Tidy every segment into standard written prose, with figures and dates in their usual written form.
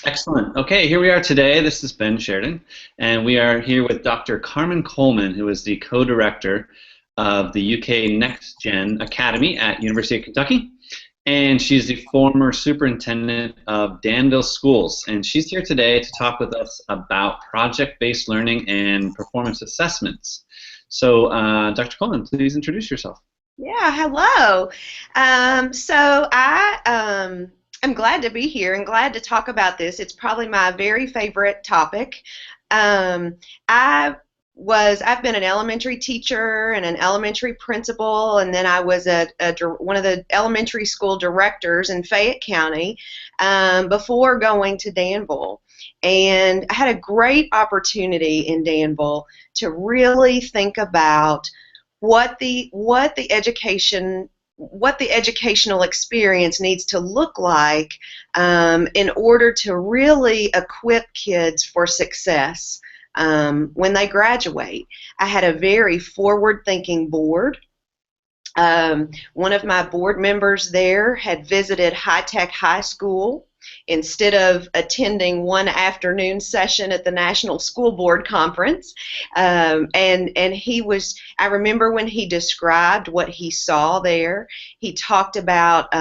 Excellent. Okay, here we are today. This is Ben Sheridan, and we are here with Dr. Carmen Coleman, who is the co-director of the UK Next Gen Academy at University of Kentucky, and she's the former superintendent of Danville Schools. And she's here today to talk with us about project-based learning and performance assessments. So, Dr. Coleman, please introduce yourself. Yeah, hello. I'm glad to be here and glad to talk about this. It's probably my very favorite topic. Um, I've been an elementary teacher and an elementary principal, and then I was one of the elementary school directors in Fayette County before going to Danville. And I had a great opportunity in Danville to really think about what the educational experience needs to look like in order to really equip kids for success when they graduate. I had a very forward-thinking board. One of my board members there had visited High Tech High School instead of attending one afternoon session at the National School Board Conference. I remember when he described what he saw there, he talked about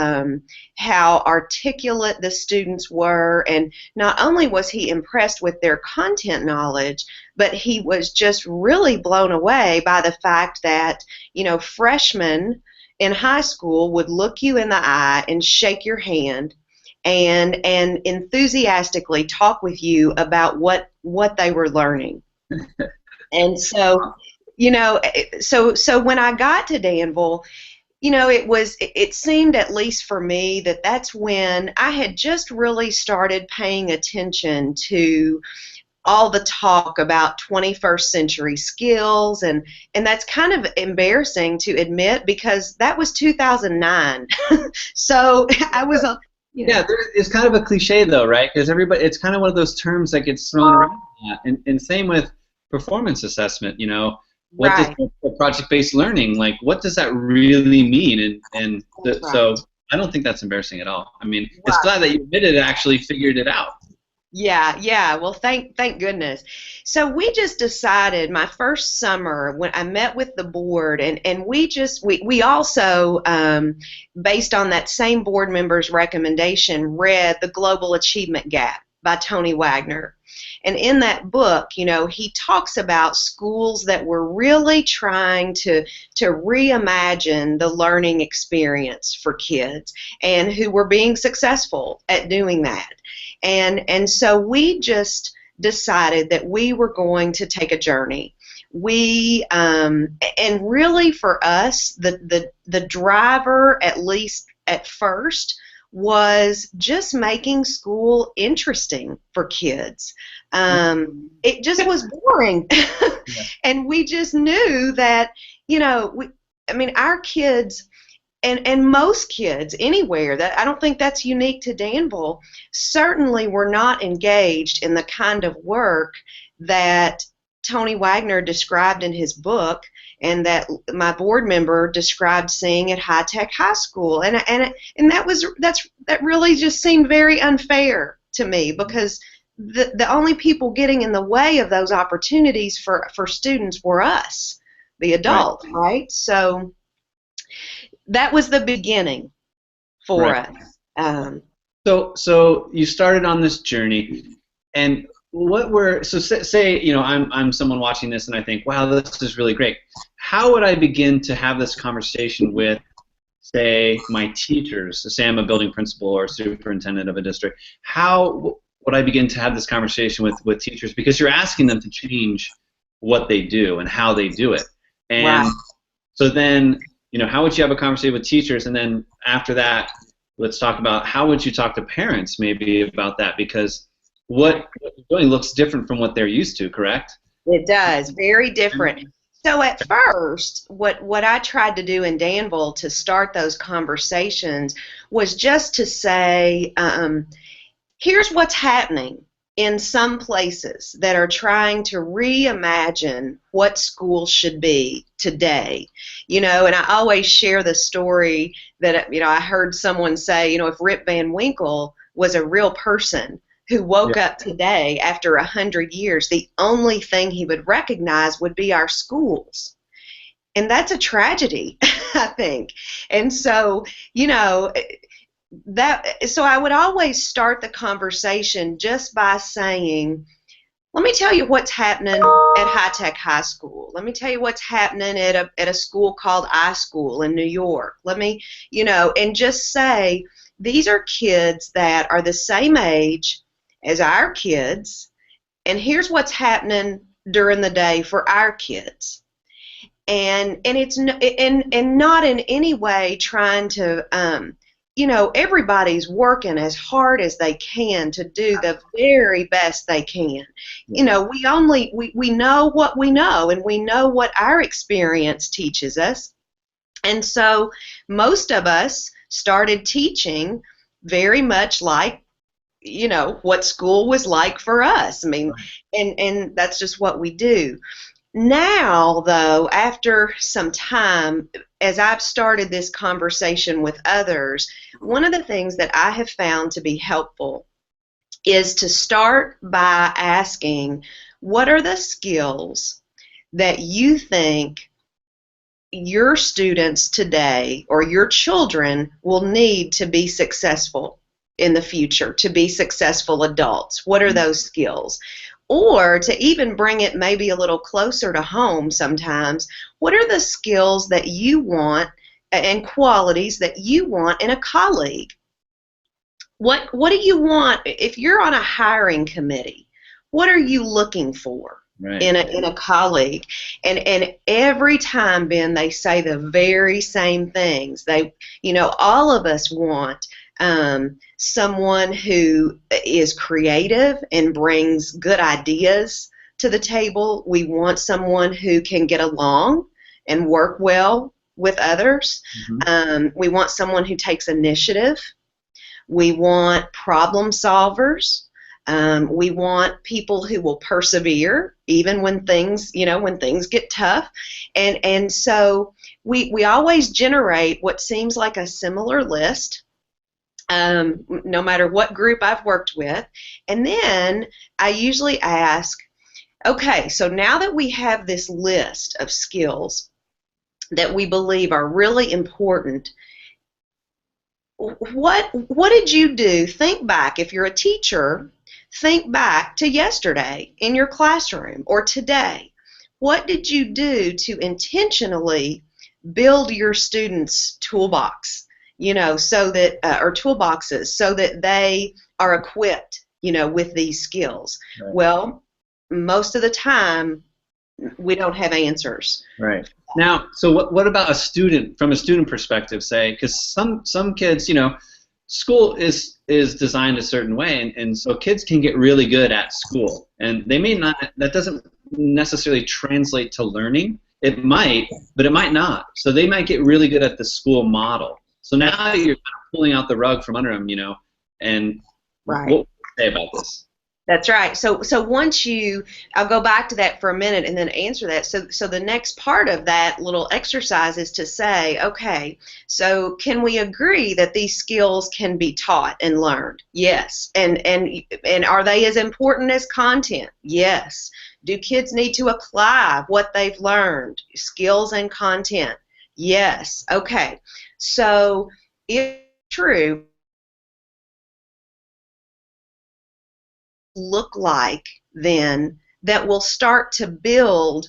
how articulate the students were, and not only was he impressed with their content knowledge, but he was just really blown away by the fact that, freshmen in high school would look you in the eye and shake your hand and enthusiastically talk with you about what they were learning. And so, so when I got to Danville, it seemed, at least for me, that that's when I had just really started paying attention to all the talk about 21st century skills, and that's kind of embarrassing to admit because that was 2009. So I was Yeah, it's kind of a cliche though, right? Because it's kind of one of those terms that gets thrown around a lot. And same with performance assessment, what right. does project-based learning, like, what does that really mean? Right. So I don't think that's embarrassing at all. I mean, it's Right. glad that you admitted it, actually figured it out. Yeah. Well, thank goodness. So we just decided my first summer when I met with the board, and we also, based on that same board member's recommendation, read The Global Achievement Gap by Tony Wagner. And in that book, he talks about schools that were really trying to reimagine the learning experience for kids and who were being successful at doing that. And so we just decided that we were going to take a journey. And really for us, the driver, at least at first, was just making school interesting for kids. It just was boring. Yeah. And we just knew that, our kids, and most kids anywhere, that I don't think that's unique to Danville, certainly were not engaged in the kind of work that Tony Wagner described in his book and that my board member described seeing at High Tech High School. And that really just seemed very unfair to me, because the only people getting in the way of those opportunities for students were us, the adults, right? So that was the beginning for us. So you started on this journey, and say I'm someone watching this and I think, wow, this is really great. How would I begin to have this conversation with, say, my teachers? Say I'm a building principal or superintendent of a district. How would I begin to have this conversation with teachers? Because you're asking them to change what they do and how they do it. And so then, how would you have a conversation with teachers? And then after that, let's talk about how would you talk to parents maybe about that, because what you're doing looks different from what they're used to, correct? It does, very different. So at first, what I tried to do in Danville to start those conversations was just to say, here's what's happening in some places that are trying to reimagine what school should be today. And I always share the story that, I heard someone say, if Rip Van Winkle was a real person, who woke up today after 100 years, the only thing he would recognize would be our schools. And that's a tragedy, I think. And so, you know, so I would always start the conversation just by saying, let me tell you what's happening at High Tech High School. Let me tell you what's happening at a school called iSchool in New York. Let me, you know, and just say, these are kids that are the same age as our kids, and here's what's happening during the day for our kids. And it's and not in any way trying to you know, everybody's working as hard as they can to do the very best they can. You know, we know what we know, and we know what our experience teaches us. And so most of us started teaching very much like, you know, what school was like for us. I mean, and that's just what we do. Now, though, after some time, as I've started this conversation with others, one of the things that I have found to be helpful is to start by asking, what are the skills that you think your students today or your children will need to be successful in the future, to be successful adults? What are those skills? Or to even bring it maybe a little closer to home sometimes, what are the skills that you want and qualities that you want in a colleague? What do you want if you're on a hiring committee? What are you looking for in a colleague? And every time, Ben, they say the very same things. They, you know, all of us want someone who is creative and brings good ideas to the table. We want someone who can get along and work well with others. We want someone who takes initiative. We want problem solvers. We want people who will persevere even when things, you know, when things get tough. And so we always generate what seems like a similar list, no matter what group I've worked with. And then I usually ask, okay, so now that we have this list of skills that we believe are really important, what did you do? Think back. If you're a teacher, think back to yesterday in your classroom or today. What did you do to intentionally build your students' toolbox, you know, so that, or toolboxes, so that they are equipped, you know, with these skills? Well, most of the time, we don't have answers. Now, so what about a student, from a student perspective, say, because some kids, you know, school is designed a certain way, and so kids can get really good at school, and they may not, that doesn't necessarily translate to learning. It might, but it might not. So they might get really good at the school model. So now you're kind of pulling out the rug from under them, you know, and what would you say about this? That's right. So once I'll go back to that for a minute and then answer that. So the next part of that little exercise is to say, okay, so can we agree that these skills can be taught and learned? Yes. And are they as important as content? Yes. Do kids need to apply what they've learned, skills and content? Yes. Okay. So if true, look like then that will start to build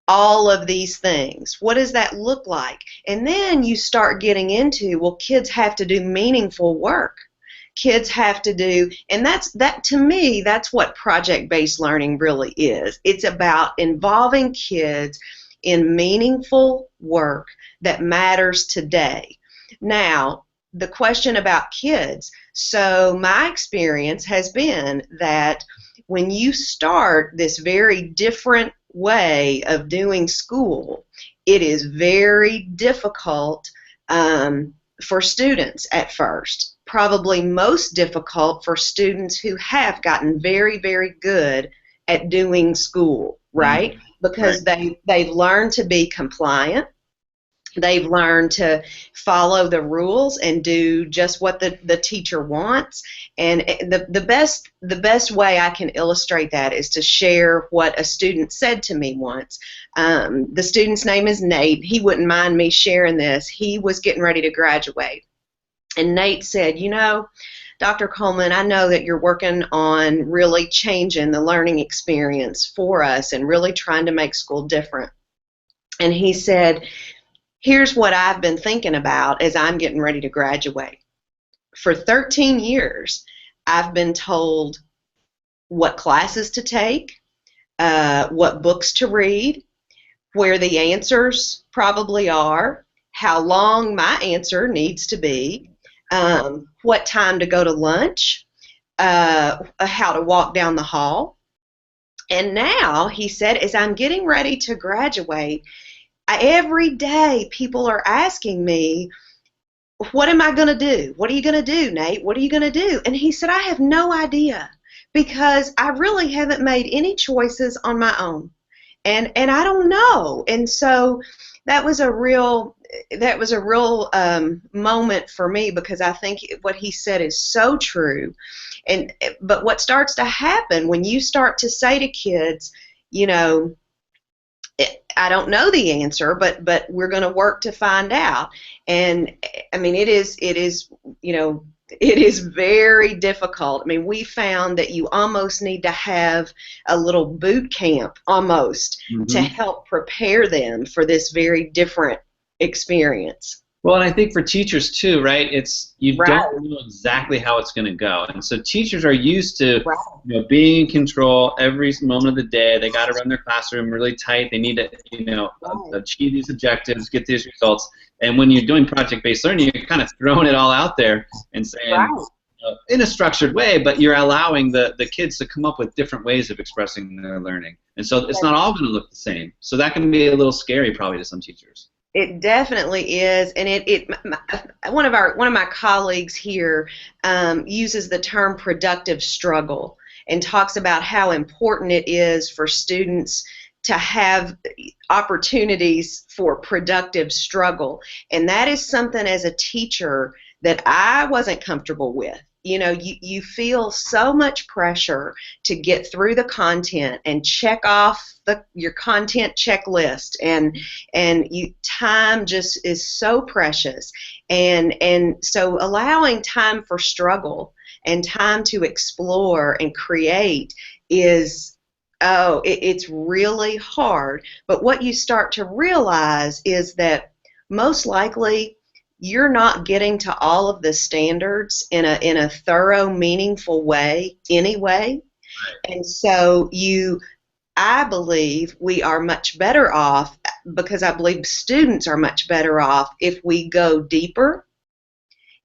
all of these things? What does that look like? And then you start getting into, well, kids have to do meaningful work. Kids have to do, and that to me, that's what project-based learning really is. It's about involving kids in meaningful work that matters today. Now, the question about kids. So my experience has been that when you start this very different way of doing school, it is very difficult for students at first. Probably most difficult for students who have gotten very, very good at doing school, right? Because they've learned to be compliant. They've learned to follow the rules and do just what the teacher wants. And the best way I can illustrate that is to share what a student said to me once. The student's name is Nate. He wouldn't mind me sharing this. He was getting ready to graduate. And Nate said, Dr. Coleman, I know that you're working on really changing the learning experience for us and really trying to make school different. And he said, here's what I've been thinking about as I'm getting ready to graduate. For 13 years, I've been told what classes to take, what books to read, where the answers probably are, how long my answer needs to be, what time to go to lunch, how to walk down the hall. And now, he said, as I'm getting ready to graduate, every day people are asking me, what am I going to do? What are you going to do, Nate? What are you going to do? And he said, I have no idea, because I really haven't made any choices on my own. And I don't know. And so that was a real moment for me, because I think what he said is so true. But what starts to happen when you start to say to kids, I don't know the answer, but we're going to work to find out. And I mean, it is very difficult. I mean, we found that you almost need to have a little boot camp almost to help prepare them for this very different experience. Well, and I think for teachers too, right? You Right. don't know exactly how it's going to go, and so teachers are used to, Right. being in control every moment of the day. They got to run their classroom really tight. They need to, achieve these objectives, get these results. And when you're doing project-based learning, you're kind of throwing it all out there and saying, Right. In a structured way, but you're allowing the kids to come up with different ways of expressing their learning, and so it's not all going to look the same. So that can be a little scary, probably, to some teachers. It definitely is, and one of my colleagues here uses the term productive struggle and talks about how important it is for students to have opportunities for productive struggle, and that is something as a teacher that I wasn't comfortable with. You feel so much pressure to get through the content and check off your content checklist, and time just is so precious, and so allowing time for struggle and time to explore and create is it's really hard. But what you start to realize is that most likely you're not getting to all of the standards in a thorough, meaningful way anyway. Right. And so I believe we are much better off, because I believe students are much better off if we go deeper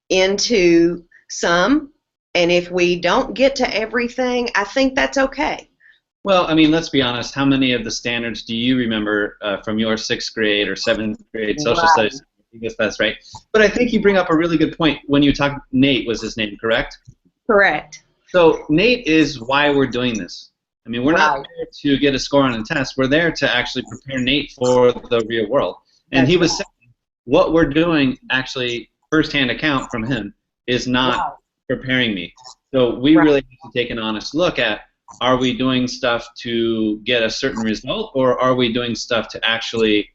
into some, and if we don't get to everything, I think that's okay. Well, I mean, let's be honest. How many of the standards do you remember from your 6th grade or 7th grade social studies? I guess that's right. But I think you bring up a really good point when you talk. Nate was his name, correct? Correct. So Nate is why we're doing this. I mean, we're not there to get a score on a test. We're there to actually prepare Nate for the real world. And he was saying what we're doing, actually, firsthand account from him, is not preparing me. So we really have to take an honest look at, are we doing stuff to get a certain result, or are we doing stuff to actually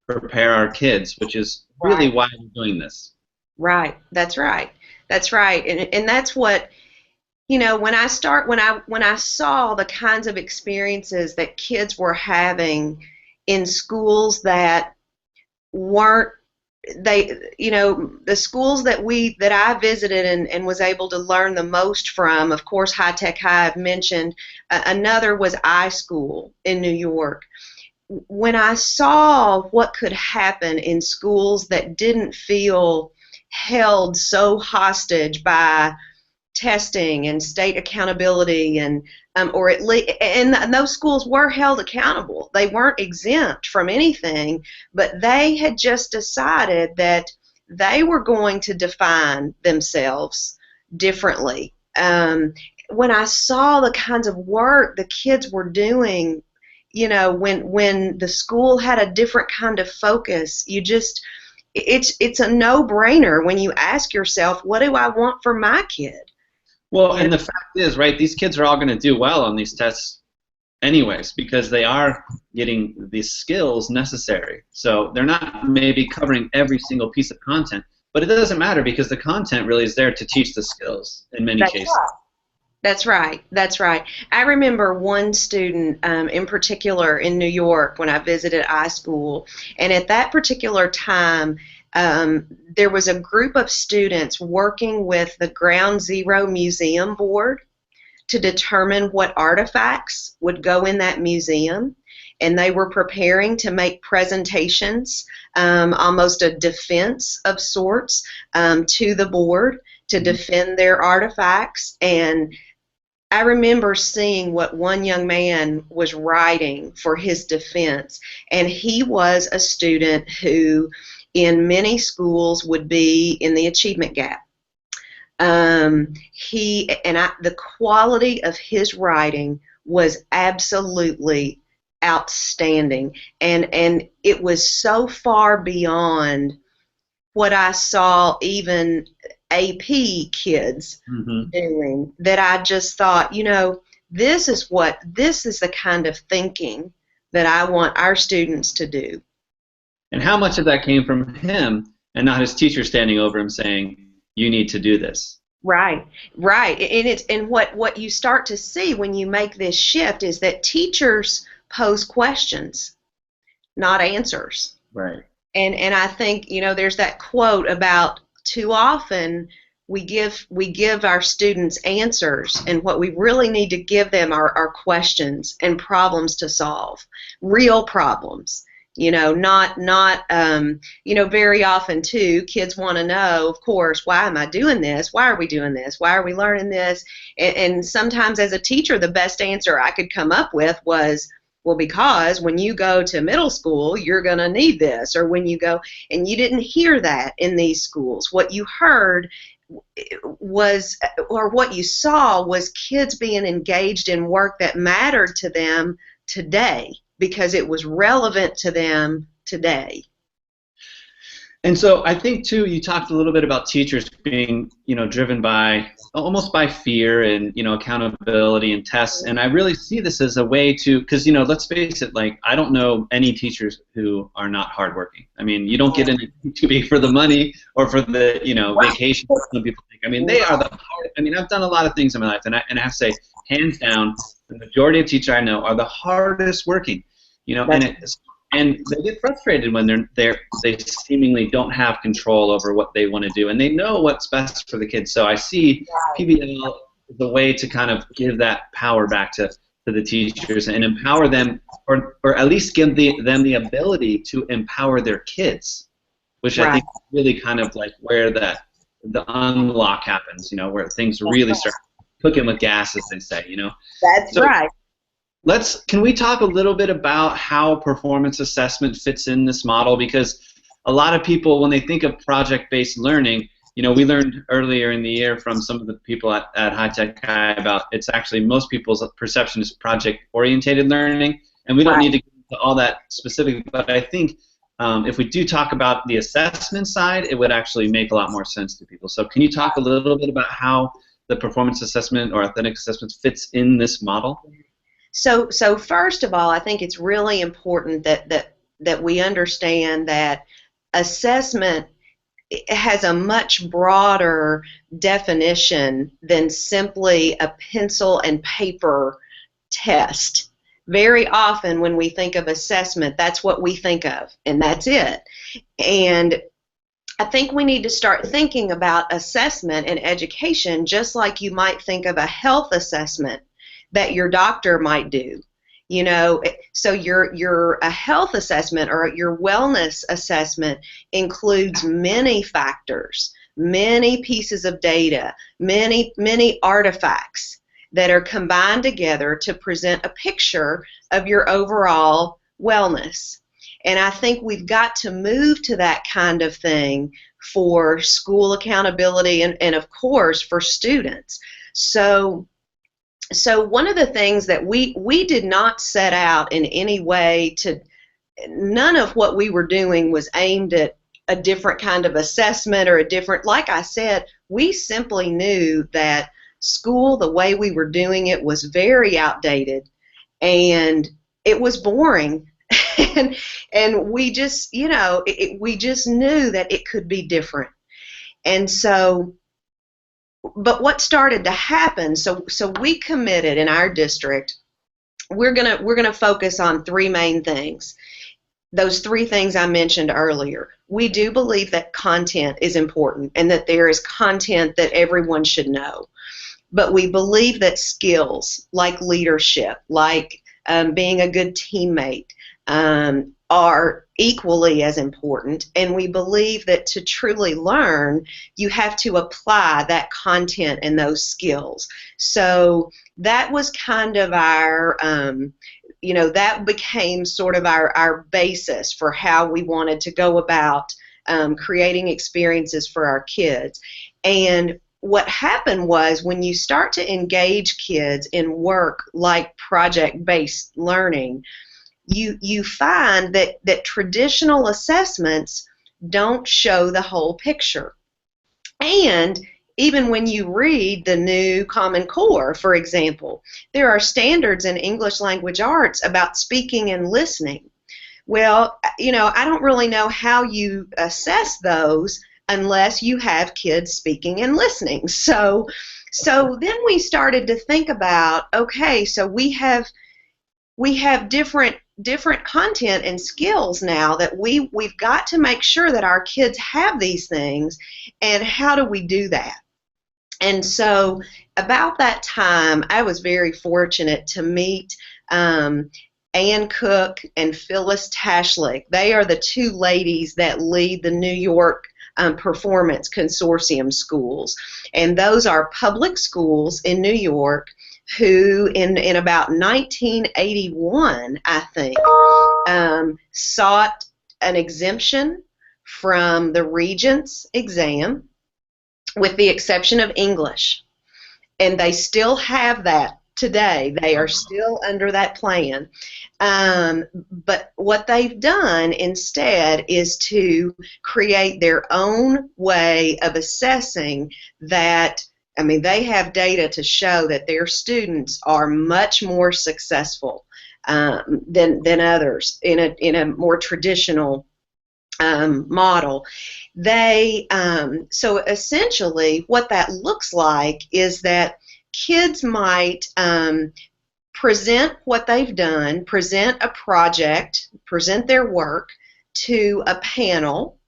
prepare our kids, which is really why we're doing this. Right. That's right. That's right. And that's what, when I saw the kinds of experiences that kids were having in schools that weren't, the schools that I visited and was able to learn the most from, of course, High Tech High I've mentioned, another was iSchool in New York. When I saw what could happen in schools that didn't feel held so hostage by testing and state accountability, and or at least, and those schools were held accountable. They weren't exempt from anything, but they had just decided that they were going to define themselves differently. When I saw the kinds of work the kids were doing when the school had a different kind of focus, it's a no-brainer when you ask yourself, what do I want for my kid? Well, and the fact is, right, these kids are all going to do well on these tests anyways, because they are getting the skills necessary. So they're not maybe covering every single piece of content, but it doesn't matter because the content really is there to teach the skills in many cases. Right. That's right. That's right. I remember one student in particular in New York when I visited iSchool, and at that particular time, there was a group of students working with the Ground Zero Museum Board to determine what artifacts would go in that museum, and they were preparing to make presentations, almost a defense of sorts, to the board to defend their artifacts. And I remember seeing what one young man was writing for his defense, and he was a student who in many schools would be in the achievement gap. The quality of his writing was absolutely outstanding, and it was so far beyond what I saw even AP kids doing that I just thought, this is the kind of thinking that I want our students to do. And how much of that came from him and not his teacher standing over him saying, you need to do this? Right, right. And what you start to see when you make this shift is that teachers pose questions, not answers. Right. And I think, there's that quote about too often we give our students answers, and what we really need to give them are questions and problems to solve, real problems. Not very often too, kids want to know, of course, why am I doing this? Why are we doing this? Why are we learning this? And sometimes as a teacher, the best answer I could come up with was, well, because when you go to middle school, you're going to need this, or when you go, and you didn't hear that in these schools. What you heard was, or what you saw was kids being engaged in work that mattered to them today, because it was relevant to them today. And so I think too, you talked a little bit about teachers being, driven by almost by fear and accountability and tests. And I really see this as a way to, because let's face it, like I don't know any teachers who are not hardworking. I mean, you don't get into TV for the money or for the vacation. Some people think. I mean, they are the hard. I mean, I've done a lot of things in my life, and I have to say, hands down, the majority of teachers I know are the hardest working. And they get frustrated when they seemingly don't have control over what they want to do, and they know what's best for the kids. So I see PBL as a way to kind of give that power back to the teachers and empower them, or at least give them the ability to empower their kids, which I think is really kind of like where the unlock happens, where things really start cooking with gas, as they say, That's right. Can we talk a little bit about how performance assessment fits in this model? Because a lot of people, when they think of project-based learning, we learned earlier in the year from some of the people at High Tech High about it's actually most people's perception is project-oriented learning, and we don't need to get into all that specific, but I think if we do talk about the assessment side, it would actually make a lot more sense to people. So can you talk a little bit about how the performance assessment or authentic assessment fits in this model? So first of all, I think it's really important that we understand that assessment has a much broader definition than simply a pencil and paper test. Very often when we think of assessment, that's what we think of, and that's it. And I think we need to start thinking about assessment and education just like you might think of a health assessment that your doctor might do. So your a health assessment or your wellness assessment includes many factors, many pieces of data, many artifacts that are combined together to present a picture of your overall wellness. And I think we've got to move to that kind of thing for school accountability and of course for students. So So one of the things that we did not set out in any way to, none of what we were doing was aimed at a different kind of assessment or a different, like I said, we simply knew that school, the way we were doing it, was very outdated and it was boring. and we just, we just knew that it could be different. And so, but what started to happen, so we committed in our district, we're gonna focus on three main things. Those three things I mentioned earlier. We do believe that content is important and that there is content that everyone should know. But we believe that skills like leadership, like being a good teammate, are equally as important. And we believe that to truly learn, you have to apply that content and those skills. So that was kind of our, that became sort of our basis for how we wanted to go about creating experiences for our kids. And what happened was when you start to engage kids in work like project-based learning, you find that traditional assessments don't show the whole picture. And even when you read the new Common Core, for example, there are standards in English language arts about speaking and listening. Well, I don't really know how you assess those unless you have kids speaking and listening. So then we started to think about, okay, so we have different content and skills now that we've got to make sure that our kids have these things, and how do we do that? And so about that time, I was very fortunate to meet Ann Cook and Phyllis Tashlick. They are the two ladies that lead the New York Performance Consortium schools. And those are public schools in New York who in about 1981, I think, sought an exemption from the Regents exam with the exception of English. And they still have that today. They are still under that plan. But what they've done instead is to create their own way of assessing that. I mean, they have data to show that their students are much more successful than others in a more traditional model. So essentially what that looks like is that kids might present what they've done, present a project, present their work to a panel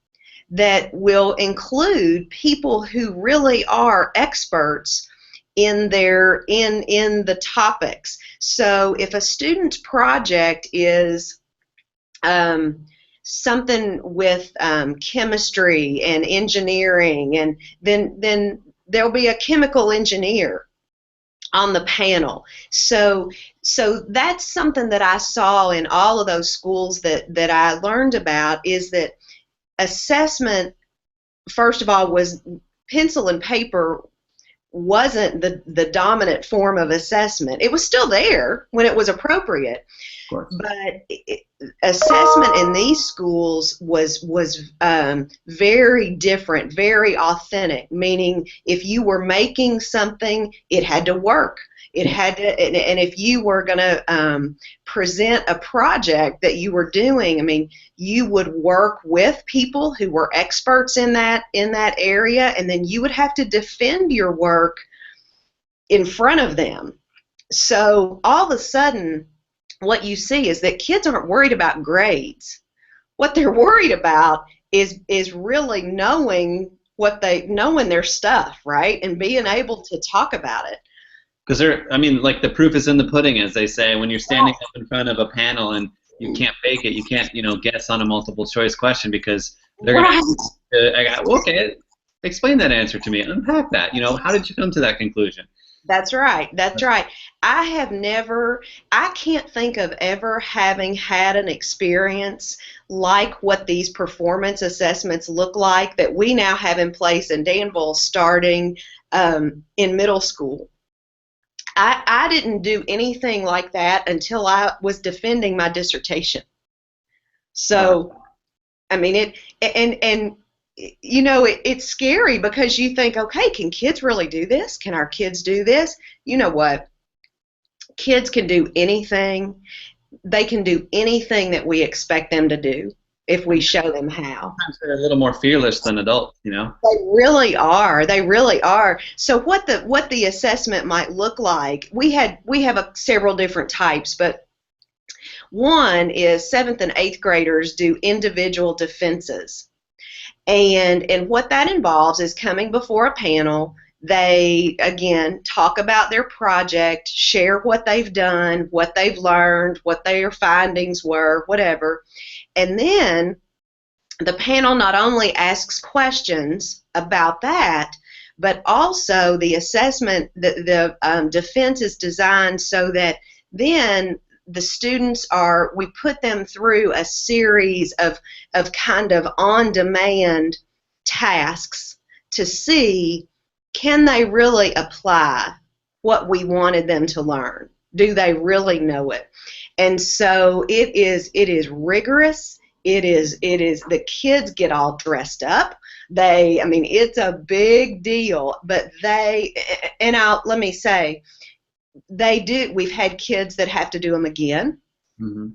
that will include people who really are experts in the topics. So if a student's project is something with chemistry and engineering, and then there'll be a chemical engineer on the panel. So that's something that I saw in all of those schools that I learned about, is that assessment, first of all, was pencil and paper wasn't the dominant form of assessment. It was still there when it was appropriate, but assessment in these schools was very different, very authentic, meaning if you were making something, it had to work. It had to, and if you were going to present a project that you were doing, I mean, you would work with people who were experts in that area, and then you would have to defend your work in front of them. So all of a sudden, what you see is that kids aren't worried about grades. What they're worried about is really knowing their stuff, right, and being able to talk about it. Because like the proof is in the pudding, as they say. When you're standing up in front of a panel and you can't fake it, you can't, guess on a multiple choice question, because they're going to, okay, explain that answer to me, unpack that. How did you come to that conclusion? That's right. That's right. I can't think of ever having had an experience like what these performance assessments look like that we now have in place in Danville starting in middle school. I didn't do anything like that until I was defending my dissertation. Wow. So, I mean, and you know, it's scary because you think, okay, can kids really do this? Can our kids do this? You know what? Kids can do anything. They can do anything that we expect them to do if we show them how. Sometimes they're a little more fearless than adults, you know? They really are. They really are. So what the assessment might look like? We have several different types, but one is 7th and 8th graders do individual defenses. And what that involves is coming before a panel. They, again, talk about their project, share what they've done, what they've learned, what their findings were, whatever. And then the panel not only asks questions about that, but also the assessment, the defense is designed so that then the students we put them through a series of kind of on-demand tasks to see, can they really apply what we wanted them to learn? Do they really know it? And so it is rigorous. It is the kids get all dressed up. I mean, it's a big deal, but let me say, we've had kids that have to do them again. Mm-hmm.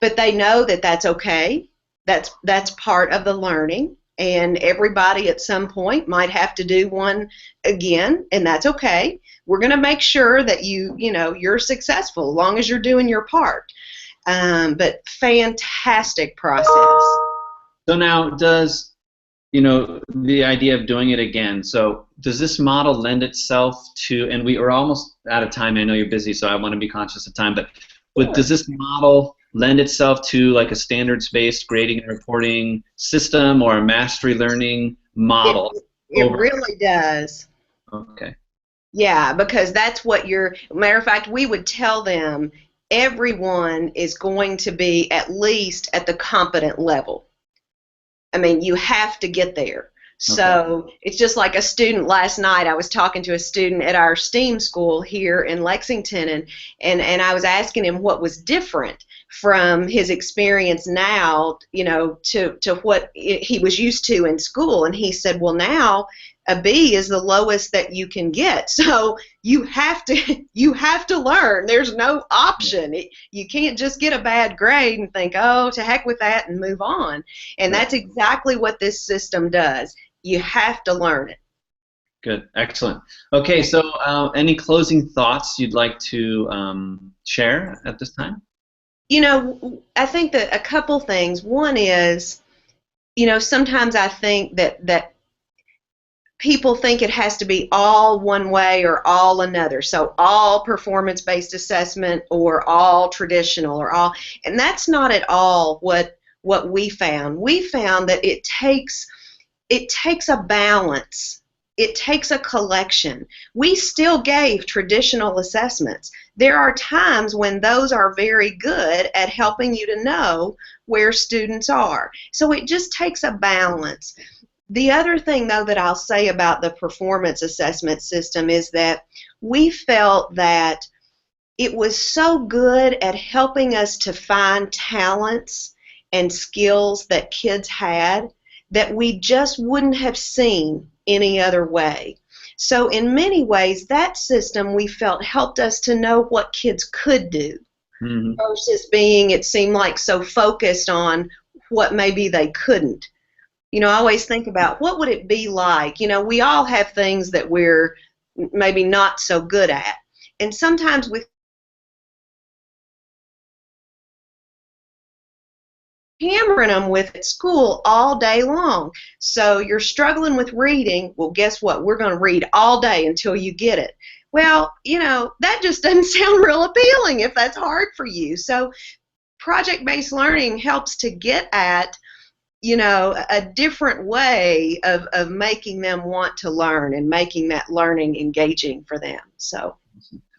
But they know that that's okay. That's part of the learning, and everybody at some point might have to do one again, and that's okay. We're going to make sure that you're successful as long as you're doing your part. But fantastic process. So now the idea of doing it again, so does this model lend itself to, and we are almost out of time, I know you're busy, so I want to be conscious of time, but does this model lend itself to like a standards-based grading and reporting system or a mastery learning model? It really does. Okay. Yeah, because that's matter of fact, we would tell them everyone is going to be at least at the competent level. I mean, you have to get there. So it's just like a student last night. I was talking to a student at our STEAM school here in Lexington, and I was asking him what was different from his experience now, to what he was used to in school. And he said, well, now a B is the lowest that you can get. So you have to learn. There's no option. You can't just get a bad grade and think, oh, to heck with that, and move on. And that's exactly what this system does. You have to learn it. Good. Excellent. Okay, so any closing thoughts you'd like to share at this time? I think that a couple things. One is, sometimes I think that people think it has to be all one way or all another. So all performance-based assessment or all traditional and that's not at all what we found. We found that it takes a balance. It takes a collection. We still gave traditional assessments. There are times when those are very good at helping you to know where students are. So it just takes a balance. The other thing, though, that I'll say about the performance assessment system is that we felt that it was so good at helping us to find talents and skills that kids had that we just wouldn't have seen any other way. So in many ways, that system we felt helped us to know what kids could do, versus being, it seemed like, so focused on what maybe they couldn't. I always think about what would it be like. We all have things that we're maybe not so good at. And sometimes with hammering them with at school all day long. So you're struggling with reading. Well, guess what? We're going to read all day until you get it. Well, that just doesn't sound real appealing if that's hard for you. So project-based learning helps to get at a different way of making them want to learn and making that learning engaging for them. So,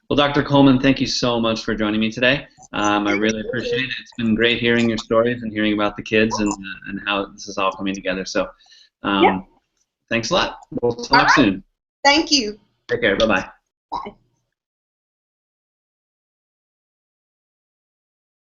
well, Dr. Coleman, thank you so much for joining me today. I really appreciate it. It's been great hearing your stories and hearing about the kids and how this is all coming together. So, thanks a lot. We'll talk soon. Thank you. Take care. Bye-bye. Bye.